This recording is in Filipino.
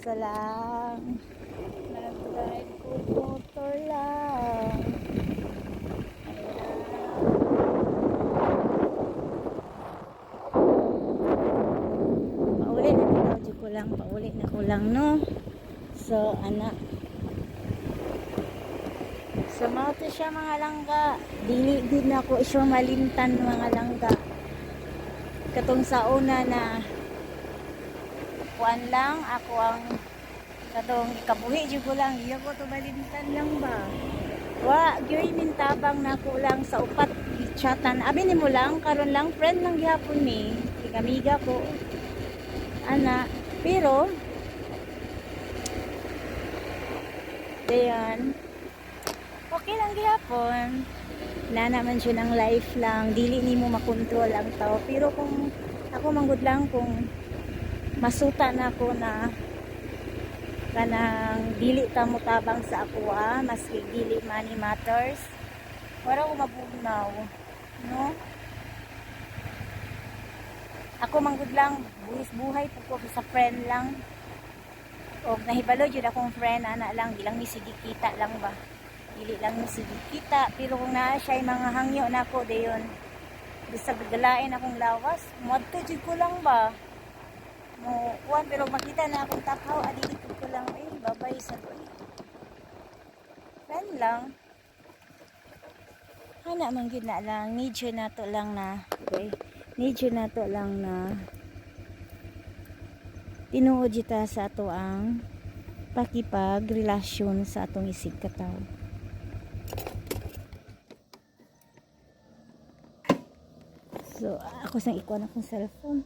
dito lang. Nag-ride ko motor lang. Pauli na video ko lang. Pauli na ko lang, no? So, anak. So, mao to siya mga langga. Dili din ako isyo malimtan mga langga. Katong sa una na kuan lang ako ang katong ikabuhi jud ko lang iya ko to malimtan lang ba. Wa gyud mintabang nako lang sa upat chatan. Abi nimo lang karon lang friend lang gihapon ni. Amiga ko. Ana, pero dayan okay lang gihapon. Na naman siya ng life lang, dili nimo makontrol ang tao. Pero kung ako manggod lang kung masuta na ako na kanang dili ta mo tabang sa ako maski dili money matters, wala ko mabugnaw, no? Ako manggod lang buhis buhay po ko sa friend lang. Og nahibalo jud akong friend ana lang bilang ni sige kita lang ba. Dili lang ni sige kita, pero kung naa siya mga hangyo na ako dayon bisag galain akong lawas modto jud ko lang ba mo kuan, pero makita na akong takaw adili ko lang babay sa doy friend lang ana man gyud na lang need na to lang na okay need na to lang na tinuod jita sa ato ang pakipag relasyon sa atong isig katawo. So, ako sang ikuha na akong cellphone.